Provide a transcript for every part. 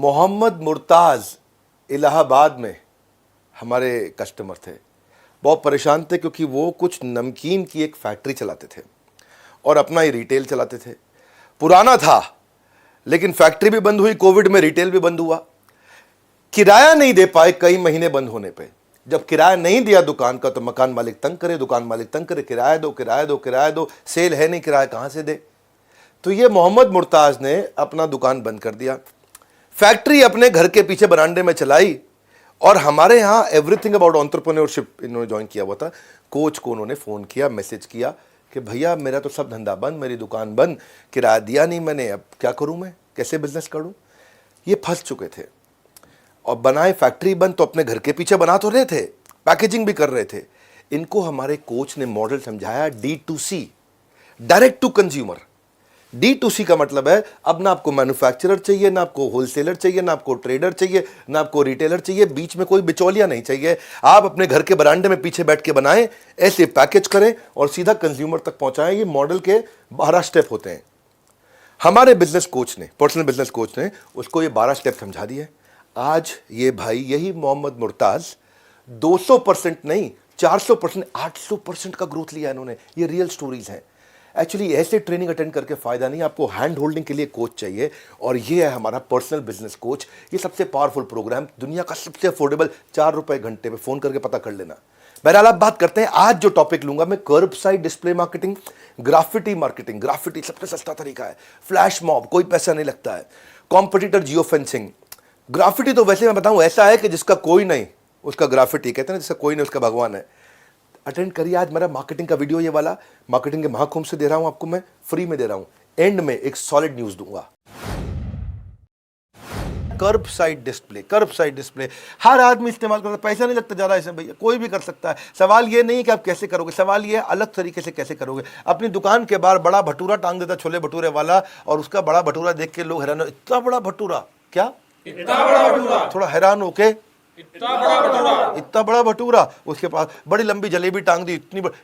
मोहम्मद मुर्ताज़ इलाहाबाद में हमारे कस्टमर थे। बहुत परेशान थे क्योंकि वो कुछ नमकीन की एक फैक्ट्री चलाते थे और अपना ही रिटेल चलाते थे। पुराना था लेकिन फैक्ट्री भी बंद हुई, कोविड में रिटेल भी बंद हुआ। किराया नहीं दे पाए कई महीने बंद होने पे। जब किराया नहीं दिया दुकान का तो मकान मालिक तंग करे, दुकान मालिक तंग करे, किराया दो किराया दो किराया दो, सेल है नहीं, किराया कहां से दे। तो ये मोहम्मद मुर्ताज़ ने अपना दुकान बंद कर दिया, फैक्ट्री अपने घर के पीछे बरामदे में चलाई और हमारे यहाँ एवरीथिंग अबाउट एंटरप्रेन्योरशिप इन्होंने ज्वाइन किया हुआ था। कोच को उन्होंने फ़ोन किया, मैसेज किया कि भैया मेरा तो सब धंधा बंद, मेरी दुकान बंद, किराया दिया नहीं मैंने, अब क्या करूँ, मैं कैसे बिजनेस करूँ। ये फंस चुके थे और बनाए फैक्ट्री बंद तो अपने घर के पीछे बना तो रहे थे, पैकेजिंग भी कर रहे थे। इनको हमारे कोच ने मॉडल समझाया D2C, direct to consumer. D2C का मतलब है अब ना आपको मैन्युफैक्चरर चाहिए, ना आपको होलसेलर चाहिए, ना आपको ट्रेडर चाहिए, ना आपको रिटेलर चाहिए, बीच में कोई बिचौलिया नहीं चाहिए। आप अपने घर के बरामदे में पीछे बैठ के बनाएं, ऐसे पैकेज करें और सीधा कंज्यूमर तक पहुंचाएं। ये मॉडल के 12 स्टेप होते हैं। हमारे बिजनेस कोच ने, पर्सनल बिजनेस कोच ने उसको ये 12 स्टेप समझा दिए। आज ये भाई, यही मोहम्मद मुर्ताज़ 200% नहीं 400%, 800% का ग्रोथ लिया इन्होंने। ये रियल स्टोरीज हैं। एक्चुअली ऐसे ट्रेनिंग अटेंड करके फायदा नहीं, आपको हैंड होल्डिंग के लिए कोच चाहिए और ये है हमारा पर्सनल बिजनेस कोच। ये सबसे पावरफुल प्रोग्राम, दुनिया का सबसे अफोर्डेबल, 4 रुपए घंटे में, फोन करके पता कर लेना। बहरहाल आप बात करते हैं, आज जो टॉपिक लूंगा मैं, kerb side display marketing, graffiti marketing. Graffiti सबसे सस्ता तरीका है, फ्लैश मॉब, कोई पैसा नहीं लगता है, कॉम्पिटिटर जियो फेंसिंग। ग्राफिटी तो वैसे मैं बताऊं ऐसा है कि जिसका कोई नहीं उसका ग्राफिटी, कहते हैं ना जिसका कोई नहीं उसका भगवान है। अटेंड करिए आज मेरा मार्केटिंग का वीडियो, ये वाला मार्केटिंग के महाकुंभ से दे रहा हूं आपको, मैं फ्री में दे रहा हूं। एंड में एक सॉलिड न्यूज दूंगा। कर्ब साइड डिस्प्ले, कर्ब साइड डिस्प्ले हर आदमी इस्तेमाल करता है, पैसा नहीं लगता ज़्यादा इसमें भैया, कोई भी कर सकता है। सवाल ये नहीं कि आप कैसे करोगे, सवाल ये अलग तरीके से कैसे करोगे। अपनी दुकान के बाहर बड़ा भटूरा टांग देता छोले भटूरे वाला, और उसका बड़ा भटूरा देख के लोग हैरान, इतना बड़ा भटूरा, क्या इतना बड़ा भटूरा, थोड़ा हैरान होके इतना बड़ा भटूरा, उसके पास बड़ी लंबी जलेबी टांग दी,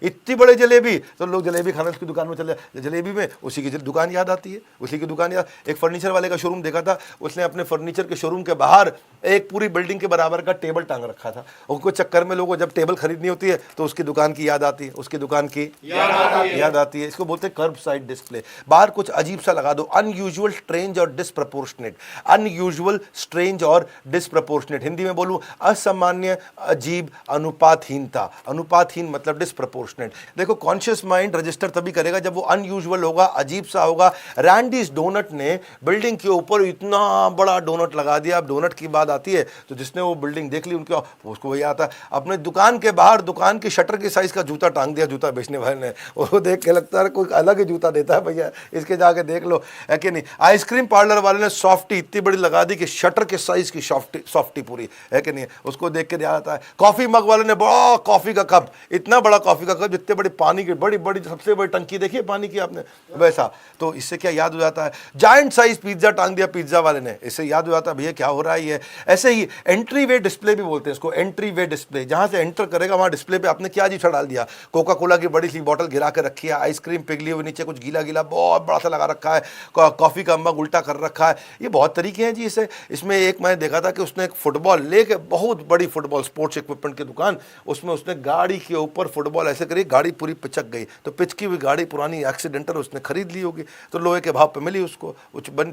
इतनी बड़े जलेबी, तो लोग जलेबी खाने उसकी दुकान में चले। जलेबी में उसी की दुकान याद आती है, उसी की दुकान याद। एक फर्नीचर वाले का शोरूम देखा था, उसने अपने फर्नीचर के शोरूम के बाहर एक पूरी बिल्डिंग के बराबर का टेबल टांग रखा था। उनको चक्कर में लोगों जब टेबल खरीदनी होती है तो उसकी दुकान की याद आती है, उसकी दुकान की याद आती है। इसको बोलते हैं कर्ब साइड डिस्प्ले। बाहर कुछ अजीब सा लगा दो, अनयूजुअल, स्ट्रेंज और डिसप्रपोर्शनेट। अनयूजुअल, स्ट्रेंज और डिसप्रपोर्शनेट, हिंदी में बोलूं असामान्य, अजीब, अनुपातहीनता। अनुपातहीन मतलब डिसप्रपोर्शनेट। देखो कॉन्शियस माइंड रजिस्टर तभी करेगा जब वो अनयूजुअल होगा, अजीब सा होगा। रैंडीज डोनट ने बिल्डिंग के ऊपर इतना बड़ा डोनट लगा दिया। अब डोनट की बात आती है तो जिसने वो बिल्डिंग देख ली उनका, उसको वही आता है। अपने दुकान के बाहर दुकान की शटर के साइज का जूता टांग दिया जूता बेचने वाले ने, और वो देख के लगता है कोई अलग ही जूता देता है भैया, इसके जाके देख लो, है कि नहीं। आइसक्रीम पार्लर वाले ने सॉफ्टी इतनी बड़ी लगा दी कि शटर के साइज की सॉफ्टी पूरी, है कि नहीं, उसको देख के याद आता है। कॉफी मग वाले ने बड़ा कॉफी का कप, इतना बड़ा कॉफी का कप, जितने बड़ी पानी की बड़ी बड़ी सबसे बड़ी टंकी देखी है पानी की आपने, वैसा। तो इससे क्या याद हो जाता है, जायंट साइज पिज्जा टांग दिया पिज्जा वाले ने, इससे याद हो जाता है भैया क्या हो रहा है ये। ऐसे ही एंट्री वे डिस्प्ले भी बोलते हैं इसको, एंट्री वे डिस्प्ले। जहां से एंटर करेगा वहां डिस्प्ले पे आपने क्या जी डाल दिया, कोका कोला की बड़ी सी बोतल गिरा के रखी है, आइसक्रीम पिघली हुई, नीचे कुछ गीला गीला बहुत बड़ा सा लगा रखा है, कॉफी का मग उल्टा कर रखा है। ये बहुत तरीके हैं जी इसे। इसमें एक मैंने देखा था कि उसने एक फुटबॉल लेके, बहुत बड़ी फुटबॉल स्पोर्ट्स इक्विपमेंट की दुकान, उसमें उसने गाड़ी के ऊपर फुटबॉल ऐसे करी, गाड़ी पूरी पिचक गई। तो पिचकी हुई गाड़ी पुरानी एक्सीडेंटल उसने खरीद ली होगी, तो लोहे के भाव पे मिली उसको,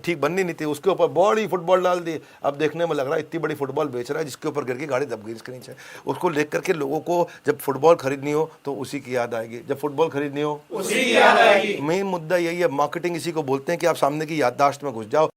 ठीक बननी नहीं थी, उसके ऊपर बड़ी फुटबॉल डाल दी। अब देखने में लग रहा है इतनी बड़ी फुटबॉल बेच रहा है जिसके ऊपर गिर के गाड़ी दब गई इसके नीचे। उसको देख करके लोगों को जब फुटबॉल खरीदनी हो तो उसी की याद आएगी, जब फुटबॉल खरीदनी हो उसी की याद आएगी। मेन मुद्दा यही है, मार्केटिंग इसी को बोलते हैं कि आप सामने की याददाश्त में घुस जाओ।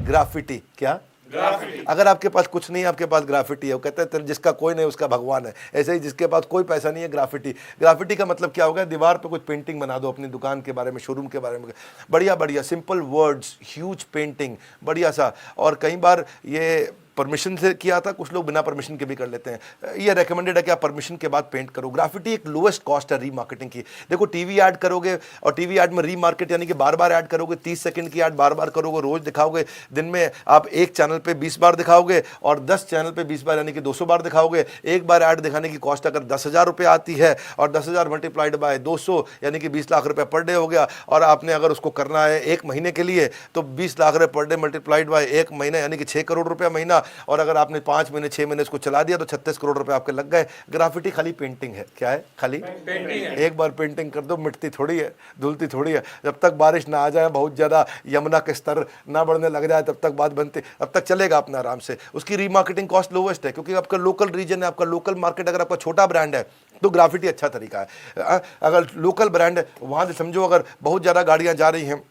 ग्राफिटी, क्या ग्राफिटी? अगर आपके पास कुछ नहीं है, आपके पास ग्राफिटी है, वो कहते हैं जिसका कोई नहीं उसका भगवान है। ऐसे ही जिसके पास कोई पैसा नहीं है, ग्राफिटी। ग्राफिटी का मतलब क्या होगा, दीवार पे कुछ पेंटिंग बना दो अपनी दुकान के बारे में, शोरूम के बारे में, बढ़िया बढ़िया सिंपल वर्ड्स, ह्यूज पेंटिंग, बढ़िया सा। और कई बार ये परमिशन से किया था, कुछ लोग बिना परमिशन के भी कर लेते हैं। ये रेकमेंडेड है कि आप परमिशन के बाद पेंट करो। ग्राफिटी एक लोएस्ट कॉस्ट है रीमार्केटिंग की। देखो टीवी ऐड करोगे और टीवी ऐड में रीमार्केट यानी कि बार बार ऐड करोगे, 30 सेकंड की ऐड बार बार करोगे, रोज दिखाओगे, दिन में आप एक चैनल पे 20 बार दिखाओगे और 10 चैनल पे 20 बार यानी कि 200 बार दिखाओगे। एक बार ऐड दिखाने की कॉस्ट अगर 10,000 रुपये आती है और 10,000 मल्टीप्लाइड बाय 200 यानी कि 20 लाख रुपये पर डे हो गया। और आपने अगर उसको करना है एक महीने के लिए तो 20 लाख रुपये पर डे मल्टीप्लाइड बाय एक महीना यानी कि 6 करोड़ रुपया महीना। और अगर आपने 5 महीने 6 महीने इसको चला दिया तो 36 करोड़ रुपए आपके लग गए। ग्राफिटी खाली पेंटिंग है। क्या है? खाली पेंटिंग है। एक बार पेंटिंग कर दो, मिटती थोड़ी है, धुलती थोड़ी है। जब तक बारिश ना आ जाए, बहुत ज़्यादा यमुना के स्तर ना बढ़ने लग जाए, तब तक बात बनती, तब तक चलेगा अपना आराम से। उसकी रीमार्केटिंग कॉस्ट लोवेस्ट है क्योंकि आपका लोकल रीजन है, आपका लोकल मार्केट। अगर आपका छोटा ब्रांड है तो ग्राफिटी अच्छा तरीका है। अगर लोकल ब्रांड है, वहाँ से समझो अगर बहुत ज़्यादा गाड़ियाँ जा रही हैं,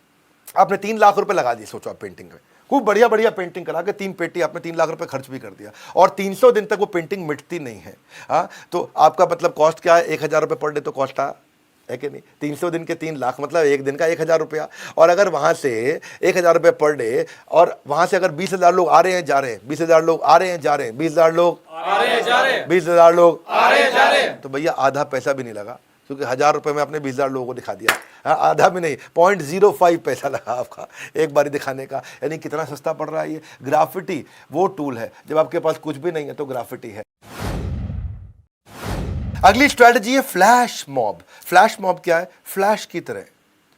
आपने 3 लाख रुपए लगा दिए, सोचो आप पेंटिंग में, खूब बढ़िया बढ़िया पेंटिंग करा के 3 पेटी आपने 3 लाख रुपए खर्च भी कर दिया और 300 दिन तक वो पेंटिंग मिटती नहीं है। हाँ, तो आपका मतलब कॉस्ट क्या है? 1,000 रुपये पर डे तो कॉस्ट है कि नहीं? 300 दिन के 3 लाख मतलब एक दिन का 1,000 रुपया। और अगर वहाँ से 1,000 रुपये पर डे और वहाँ से अगर 20,000 लोग आ रहे हैं जा रहे हैं, 20,000 लोग आ रहे हैं जा रहे हैं, 20,000 लोग आ रहे हैं जा रहे हैं, 20,000 लोग आ रहे हैं जा रहे हैं, तो भैया आधा पैसा भी नहीं लगा क्योंकि 1,000 रुपये में आपने 20,000 लोगों को दिखा दिया। हाँ, आधा भी नहीं, 0.05 पैसा लगा आपका एक बारी दिखाने का। यानी कितना सस्ता पड़ रहा है ये। ग्राफिटी वो टूल है जब आपके पास कुछ भी नहीं है तो ग्राफिटी है। अगली स्ट्रैटेजी है फ्लैश मॉब। फ्लैश मॉब क्या है? फ्लैश की तरह।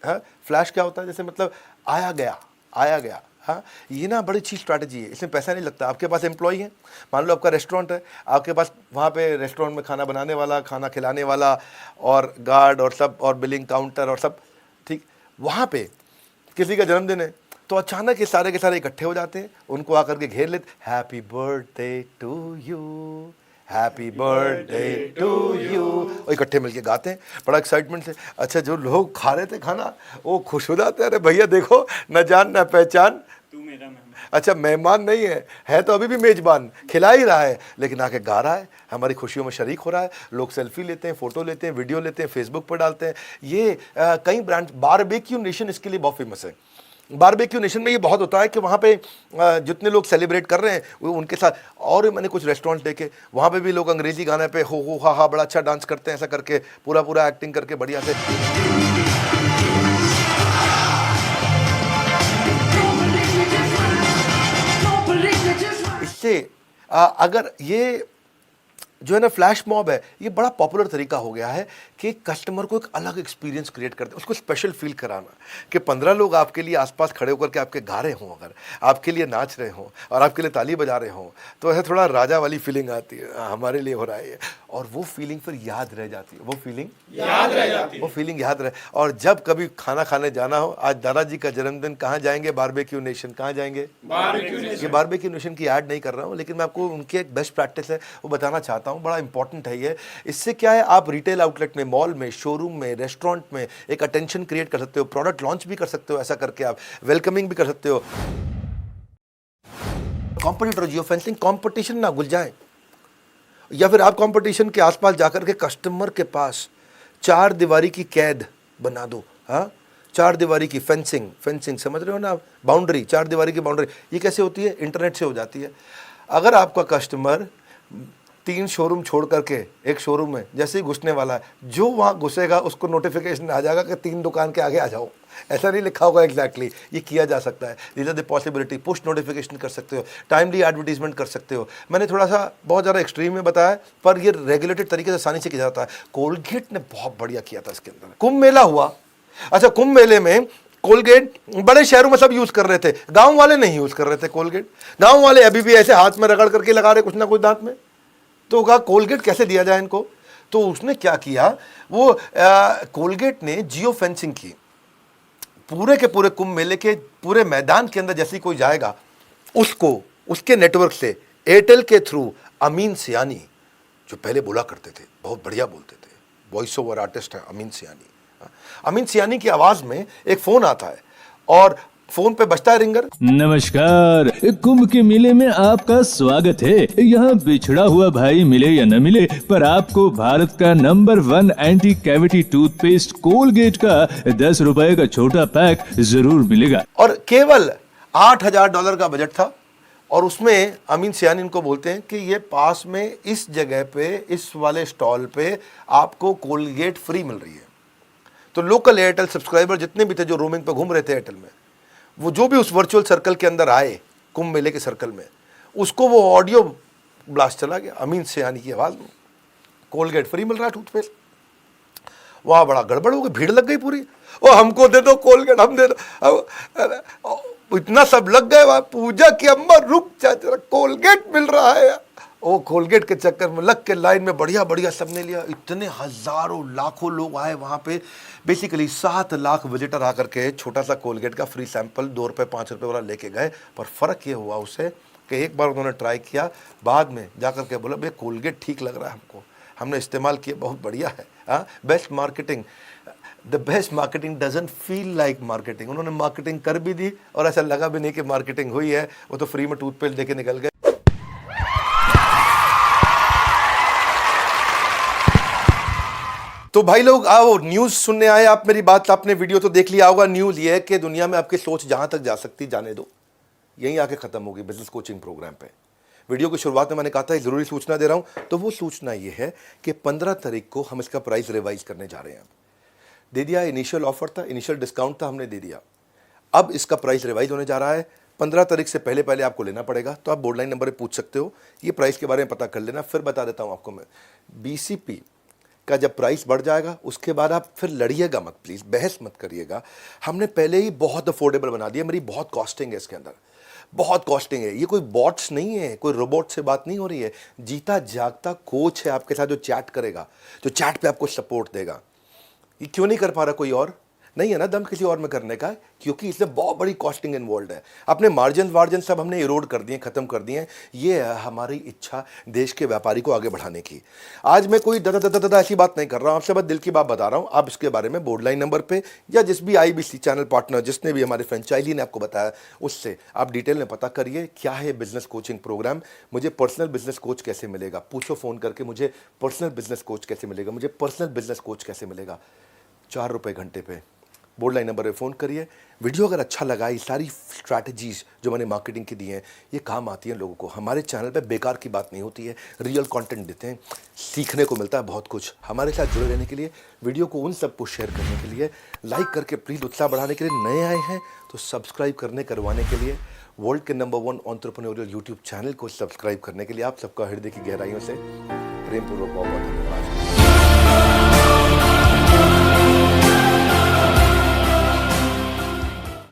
हाँ, फ्लैश क्या होता है? जैसे मतलब आया गया। हाँ, ये ना बड़ी अच्छी स्ट्रैटेजी है, इसमें पैसा नहीं लगता। आपके पास एम्प्लॉय है, मान लो आपका रेस्टोरेंट है, आपके पास वहाँ पे रेस्टोरेंट में खाना बनाने वाला, खाना खिलाने वाला और गार्ड और सब और बिलिंग काउंटर और सब, ठीक। वहाँ पे किसी का जन्मदिन है तो अचानक ये सारे के सारे इकट्ठे हो जाते हैं, उनको आकर के घेर लेते, happy birthday to you, happy birthday to you, और इकट्ठे मिलके गाते हैं बड़ा एक्साइटमेंट से। अच्छा, जो लोग खा रहे थे खाना वो खुश हो जाते हैं, अरे भैया देखो न जान न पहचान, तू मेरा मेहमान। अच्छा, मेहमान नहीं है तो अभी भी मेजबान, खिला ही रहा है लेकिन आके गा रहा है, हमारी खुशियों में शरीक हो रहा है। लोग सेल्फी लेते हैं, फोटो लेते हैं, वीडियो लेते हैं, फेसबुक पर डालते हैं। ये कई ब्रांड, बारबेक्यू नेशन इसके लिए बहुत फेमस है। बारबेक्यू नेशन में ये बहुत होता है कि वहाँ पे जितने लोग सेलिब्रेट कर रहे हैं वो उनके साथ, और मैंने कुछ रेस्टोरेंट देखे वहाँ पे भी लोग अंग्रेजी गाने पे हो हा हा बड़ा अच्छा डांस करते हैं, ऐसा करके पूरा एक्टिंग करके बढ़िया से। इससे अगर ये जो है ना फ्लैश मॉब है, ये बड़ा पॉपुलर तरीका हो गया है कि कस्टमर को एक अलग एक्सपीरियंस क्रिएट करते हैं, उसको स्पेशल फील कराना कि 15 लोग आपके लिए आसपास खड़े होकर के आपके गा रहे हों, अगर आपके लिए नाच रहे हों और आपके लिए ताली बजा रहे हों तो ऐसे थोड़ा राजा वाली फीलिंग आती है, हमारे लिए हो रहा है ये। और वो फीलिंग फिर याद रह जाती है, वो फीलिंग याद रहे। और जब कभी खाना खाने जाना हो, आज दादाजी का जन्मदिन, कहाँ जाएंगे? Barbeque Nation. कहाँ जाएंगे? ये बारबेक्यू नेशन की ऐड नहीं कर रहा हूँ लेकिन मैं आपको उनकी एक बेस्ट प्रैक्टिस है वो बताना चाहता हूँ, बड़ा इंपॉर्टेंट है ये। इससे क्या है, आप रिटेल आउटलेट में, मॉल में, शोरूम में, रेस्टोरेंट में एक अटेंशन क्रिएट कर सकते हो, प्रोडक्ट लॉन्च भी कर सकते हो, ऐसा करके आप वेलकमिंग भी कर सकते हो। कॉम्पिटिटर जियो फेंसिंग, कॉम्पिटिशन ना घुल जाए, या फिर आप कंपटीशन के आसपास जाकर के कस्टमर के पास 4 दीवारी की कैद बना दो। हाँ, 4 दीवारी की फेंसिंग समझ रहे हो ना, बाउंड्री, 4 दीवारी की बाउंड्री। ये कैसे होती है? इंटरनेट से हो जाती है। अगर आपका कस्टमर 3 शोरूम छोड़ करके एक शोरूम में जैसे ही घुसने वाला है, जो वहाँ घुसेगा उसको नोटिफिकेशन आ जाएगा कि 3 दुकान के आगे आ जाओ। ऐसा नहीं लिखा होगा एग्जैक्टली, ये किया जा सकता है। These are the possibility. Push notification कर सकते हो, टाइमली एडवर्टीजमेंट कर सकते हो। मैंने थोड़ा सा बहुत ज़्यादा एक्सट्रीम में बताया पर ये रेगुलेटेड तरीके से आसानी से किया जाता है। कोलगेट ने बहुत बढ़िया किया था इसके अंदर। कुंभ मेला हुआ, अच्छा कुंभ मेले में कोलगेट बड़े शहरों में सब यूज़ कर रहे थे, गाँव वाले नहीं यूज़ कर रहे थे कोलगेट। गाँव वाले अभी भी ऐसे हाथ में रगड़ करके लगा रहे कुछ ना कुछ दांत में। तो कहा कोलगेट कैसे दिया जाए इनको, तो उसने क्या किया, वो कोलगेट ने जियो फेंसिंग की। पूरे के पूरे कुंभ मेले के पूरे मैदान के अंदर जैसे कोई जाएगा उसको उसके नेटवर्क से एयरटेल के थ्रू अमीन सियानी, जो पहले बोला करते थे, बहुत बढ़िया बोलते थे, वॉइस ओवर आर्टिस्ट है अमीन सियानी। अमीन सियानी की आवाज में एक फोन आता है और फोन पे बजता है रिंगर। नमस्कार, कुंभ के मेले में आपका स्वागत है। यहाँ बिछड़ा हुआ भाई मिले या न मिले, पर आपको भारत का number 1 anti cavity toothpaste Colgate का 10 रुपए का छोटा पैक जरूर मिलेगा। और केवल $8,000 का बजट था और उसमें अमीन सियानी इनको बोलते हैं कि ये पास में इस जगह पे, इस वाले स्टॉल पे आपको कोलगेट फ्री मिल रही है। तो लोकल एयरटेल सब्सक्राइबर जितने भी थे जो रोमिंग पे घूम रहे थे एयरटेल में, वो जो भी उस वर्चुअल सर्कल के अंदर आए, कुंभ मेले के सर्कल में, उसको वो ऑडियो ब्लास्ट चला गया अमीन सियानी की आवाज़ में, कोलगेट फ्री मिल रहा है टूथपेस्ट। वहाँ बड़ा गड़बड़ हो गई, भीड़ लग गई पूरी, ओ हमको दे दो कोलगेट, हम दे दो, इतना सब लग गए। वहाँ पूजा की अम्मा रुक जा जरा, कोलगेट मिल रहा है। वो कोलगेट के चक्कर में लग के लाइन में बढ़िया बढ़िया सबने लिया। इतने हजारों लाखों लोग आए वहाँ पे, बेसिकली 7 लाख विजिटर आकर के छोटा सा कोलगेट का फ्री सैंपल 2 रुपये 5 रुपये वाला लेके गए। पर फ़र्क ये हुआ उससे कि एक बार उन्होंने ट्राई किया, बाद में जाकर के बोला भाई कोलगेट ठीक लग रहा है हमको, हमने इस्तेमाल किया, बहुत बढ़िया है। हाँ, best marketing, the best marketing doesn't feel like marketing. उन्होंने मार्केटिंग कर भी दी और ऐसा लगा भी नहीं कि मार्केटिंग हुई है, वो तो फ्री में टूथपेस्ट देके निकल गए। तो भाई लोग आओ, न्यूज़ सुनने आए आप, मेरी बात आपने वीडियो तो देख लिया होगा। न्यूज़ ये है कि दुनिया में आपकी सोच जहां तक जा सकती जाने दो, यहीं आके ख़त्म होगी बिजनेस कोचिंग प्रोग्राम पे। वीडियो की शुरुआत में मैंने कहा था ज़रूरी सूचना दे रहा हूं, तो वो सूचना ये है कि 15 तारीख को हम इसका प्राइस रिवाइज करने जा रहे हैं। दे दिया, इनिशियल ऑफर था, इनिशियल डिस्काउंट था, हमने दे दिया। अब इसका प्राइस रिवाइज होने जा रहा है। 15 तारीख से पहले पहले आपको लेना पड़ेगा। तो आप बोर्डलाइन नंबर पर पूछ सकते हो, ये प्राइस के बारे में पता कर लेना। फिर बता देता हूँ आपको मैं, बीसीपी का जब प्राइस बढ़ जाएगा उसके बाद आप फिर लड़िएगा मत, प्लीज़ बहस मत करिएगा। हमने पहले ही बहुत अफोर्डेबल बना दिया, मेरी बहुत कॉस्टिंग है इसके अंदर, बहुत कॉस्टिंग है। ये कोई बॉट्स नहीं है, कोई रोबोट से बात नहीं हो रही है, जीता जागता कोच है आपके साथ जो चैट करेगा, जो चैट पे आपको सपोर्ट देगा। ये क्यों नहीं कर पा रहा कोई और? नहीं है ना दम किसी और में करने का, क्योंकि इसमें बहुत बड़ी कॉस्टिंग इन्वॉल्व है। अपने मार्जिन सब हमने इरोड कर दिए, खत्म कर दिए। ये है हमारी इच्छा देश के व्यापारी को आगे बढ़ाने की। आज मैं कोई दादा ऐसी बात नहीं कर रहा हूँ, आपसे बस दिल की बात बता रहा हूँ। आप इसके बारे में बोर्डलाइन नंबर पे या जिस भी IBC चैनल पार्टनर, जिसने भी हमारे फ्रेंचाइजी ने आपको बताया, उससे आप डिटेल में पता करिए क्या है बिजनेस कोचिंग प्रोग्राम। मुझे पर्सनल बिजनेस कोच कैसे मिलेगा, पूछो फ़ोन करके, मुझे पर्सनल बिजनेस कोच कैसे मिलेगा, मुझे पर्सनल बिजनेस कोच कैसे मिलेगा। 4 रुपये घंटे पे बोर्डलाइन नंबर पे फ़ोन करिए। वीडियो अगर अच्छा लगा, ये सारी स्ट्रैटेजीज़ जो मैंने मार्केटिंग की दी हैं, ये काम आती हैं लोगों को। हमारे चैनल पे बेकार की बात नहीं होती है, रियल कंटेंट देते हैं, सीखने को मिलता है बहुत कुछ। हमारे साथ जुड़े रहने के लिए, वीडियो को उन सबको शेयर करने के लिए, लाइक करके प्लीज़ उत्साह बढ़ाने के लिए, नए आए हैं तो सब्सक्राइब करवाने के लिए, वर्ल्ड के नंबर 1 एंटरप्रेन्योरियल यूट्यूब चैनल को सब्सक्राइब करने के लिए आप सबका हृदय की गहराइयों से प्रेमपूर्वक बहुत बहुत धन्यवाद।